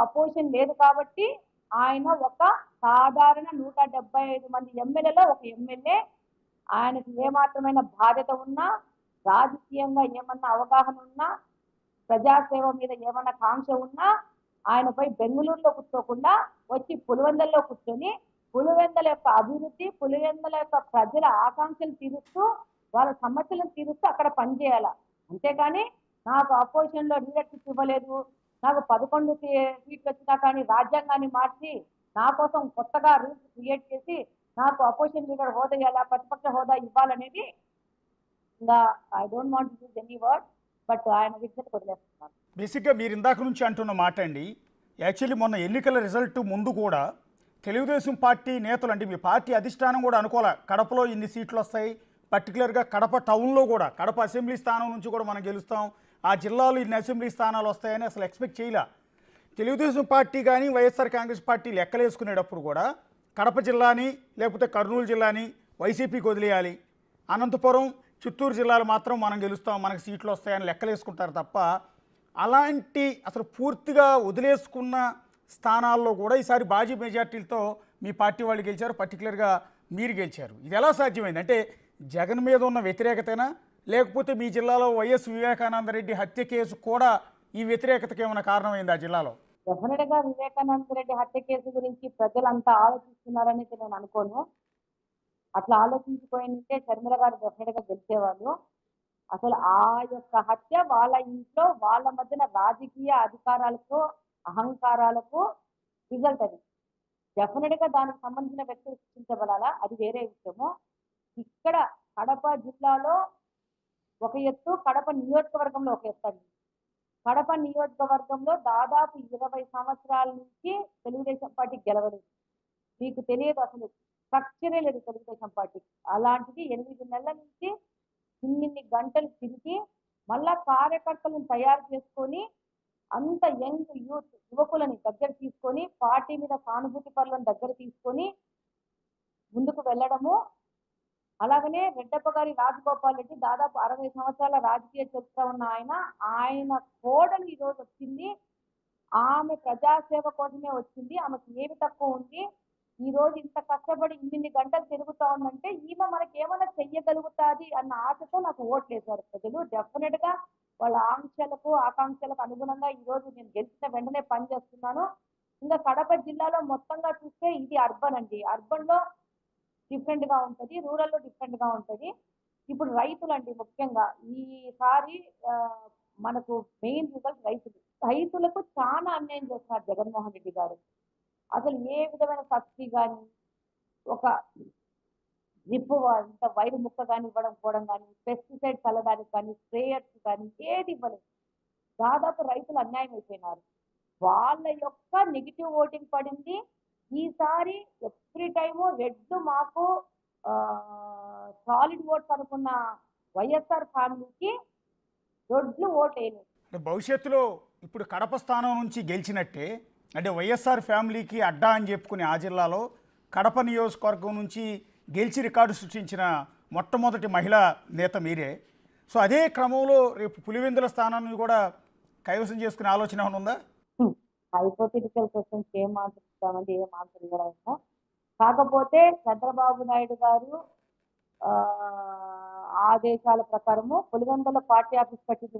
Opposition లేదు కాబట్టి ఆయన ఒక సాధారణ 175 మంది ఎమ్మెల్యేలో ఒక ఎమ్మెల్యే. ఆయనకు ఏమాత్రమైన బాధ్యత ఉన్నా, రాజకీయంగా ఏమన్నా అవగాహన ఉన్నా, ప్రజాసేవ మీద ఏమన్నా కాంక్ష ఉన్నా ఆయనపై బెంగళూరులో కూర్చోకుండా వచ్చి పులివెందుల్లో కూర్చొని పులివెందుల యొక్క అభివృద్ధి, పులివెందుల యొక్క ప్రజల ఆకాంక్షలు తీరుస్తూ వాళ్ళ సమస్యలను తీరుస్తూ అక్కడ పనిచేయాల. అంతేకాని నాకు అపోజిషన్ లో లీడర్షిప్ ఇవ్వలేదు, నాకు 11 సీట్లు వచ్చినా కానీ రాజ్యాంగాన్ని మార్చి నా కోసం కొత్తగా రూల్స్ క్రియేట్ చేసి నాకు అపోజిషన్ లీడర్ హోదా ఇవ్వాలా, ప్రతిపక్ష హోదా ఇవ్వాలనేది ఇంకా I don't want to use any word, but ఆయన విజ్ఞత వదిలేస్తున్నారు. బేసిక్గా మీరు ఇందాక నుంచి అంటున్న మాట అండి, యాక్చువల్లీ మొన్న ఎన్నికల రిజల్ట్ ముందు కూడా తెలుగుదేశం పార్టీ నేతలు అంటే మీ పార్టీ అధిష్టానం కూడా అనుకోలే కడపలో ఇన్ని సీట్లు వస్తాయి, పర్టికులర్గా కడప టౌన్లో కూడా కడప అసెంబ్లీ స్థానం నుంచి కూడా మనం గెలుస్తాం, ఆ జిల్లాలో ఇన్ని అసెంబ్లీ స్థానాలు వస్తాయని అసలు ఎక్స్పెక్ట్ చేయలే. తెలుగుదేశం పార్టీ కానీ వైఎస్ఆర్ కాంగ్రెస్ పార్టీ లెక్కలేసుకునేటప్పుడు కూడా కడప జిల్లాని లేకపోతే కర్నూలు జిల్లాని వైసీపీకి వదిలేయాలి, అనంతపురం చిత్తూరు జిల్లాలు మాత్రం మనం గెలుస్తాం, మనకు సీట్లు వస్తాయని లెక్కలేసుకుంటారు తప్ప అలాంటి అసలు పూర్తిగా వదిలేసుకున్న స్థానాల్లో కూడా ఈసారి భారీ మెజార్టీలతో మీ పార్టీ వాళ్ళు గెలిచారు, పర్టికులర్గా మీరు గెలిచారు. ఇది ఎలా సాధ్యమైంది? అంటే జగన్ మీద ఉన్న వ్యతిరేకతనా, లేకపోతే మీ జిల్లాలో వైఎస్ వివేకానంద రెడ్డి హత్య కేసు కూడా ఈ వ్యతిరేకతకి ఏమైనా కారణమైంది ఆ జిల్లాలో? డెఫినెట్ గా వివేకానంద రెడ్డి హత్య కేసు గురించి ప్రజలంతా ఆలోచిస్తున్నారని నేను అనుకోను. అట్లా ఆలోచించిపోయింటే షర్మిల గారు డెఫినెట్ గా గెలిచేవాళ్ళు. అసలు ఆ యొక్క హత్య వాళ్ళ ఇంట్లో వాళ్ళ మధ్యన రాజకీయ అధికారాలకు అహంకారాలకు రిజల్ట్. అది డెఫినెట్ గా దానికి సంబంధించిన వ్యక్తులు శిక్షించబడాలా, అది వేరే విషయము. ఇక్కడ కడప జిల్లాలో ఒక ఎత్తు, కడప నియోజకవర్గంలో ఒక ఎత్తు అండి. కడప నియోజకవర్గంలో దాదాపు 20 సంవత్సరాల నుంచి తెలుగుదేశం పార్టీ గెలవలేదు. మీకు తెలియదు, అసలు స్ట్రక్చరే లేదు తెలుగుదేశం పార్టీకి. అలాంటిది 8 నెలల నుంచి ఇన్ని గంటలు తిరిగి మళ్ళా కార్యకర్తలను తయారు చేసుకొని అంత యంగ్ యూత్ యువకులని దగ్గర తీసుకొని పార్టీ మీద సానుభూతి పరులను దగ్గర తీసుకొని ముందుకు వెళ్ళడము. అలాగనే రెడ్డప్ప గారి రాజగోపాల్ రెడ్డి దాదాపు 60 సంవత్సరాల రాజకీయ చరిత్ర ఉన్న ఆయన కోడలు ఈరోజు వచ్చింది. ఆమె ప్రజాసేవ కోసమే వచ్చింది, ఆమెకు ఏమి తక్కువ ఉంది. ఈ రోజు ఇంత కష్టపడి ఇన్ని గంటలు తిరుగుతా ఉందంటే ఈమె మనకి ఏమైనా చెయ్యగలుగుతాది అన్న ఆశతో నాకు ఓట్లేశారు ప్రజలు. డెఫినెట్ గా వాళ్ళ ఆకాంక్షలకు అనుగుణంగా ఈ రోజు నేను గెలిచిన వెంటనే పనిచేస్తున్నాను. ఇంకా కడప జిల్లాలో మొత్తంగా చూస్తే ఇది అర్బన్ అండి. అర్బన్ లో డిఫరెంట్ గా ఉంటది, రూరల్ లో డిఫరెంట్ గా ఉంటది. ఇప్పుడు రైతులండి ముఖ్యంగా ఈసారి మనకు మెయిన్ రిజల్ట్ రైతులకు చాలా అన్యాయం చేస్తున్నారు జగన్మోహన్ రెడ్డి గారు. అసలు ఏ విధమైన సబ్సిడీ కానీ, ఒక డ్రిప్ ఇంత వైరు ముక్క కానీ ఇవ్వడం పోవడం కానీ, పెస్టిసైడ్ చల్లడానికి కానీ, స్ప్రేయర్స్ కానీ ఏది ఇవ్వలేదు. దాదాపు రైతులు అన్యాయం అయిపోయినారు. వాళ్ళ యొక్క నెగిటివ్ ఓటింగ్ పడింది. ఈసారి ఎవ్రీ టైము రెడ్ మాకు సాలిడ్ ఓట్స్ అనుకున్న వైఎస్ఆర్ ఫ్యామిలీకి దొడ్లు ఓట్ వేయలేదు. భవిష్యత్తులో ఇప్పుడు కడప స్థానం నుంచి గెలిచినట్టే అంటే వైఎస్ఆర్ ఫ్యామిలీకి అడ్డా అని చెప్పుకుని ఆ జిల్లాలో కడప నియోజకవర్గం నుంచి గెలిచి రికార్డు సృష్టించిన మొట్టమొదటి మహిళా నేత మీరే. సో అదే క్రమంలో రేపు పులివెందుల స్థానాన్ని కూడా కైవసం చేసుకునే ఆలోచన ఏమైనా ఉందా? హైపోథెటికల్ క్వశ్చన్స్ ఏం ఆన్సర్ ఏం ఆన్సర్ ఇవ్వడము. కాకపోతే చంద్రబాబు నాయుడు గారు ఆదేశాల ప్రకారము పులివెందుల పార్టీ ఆఫీస్ కట్టి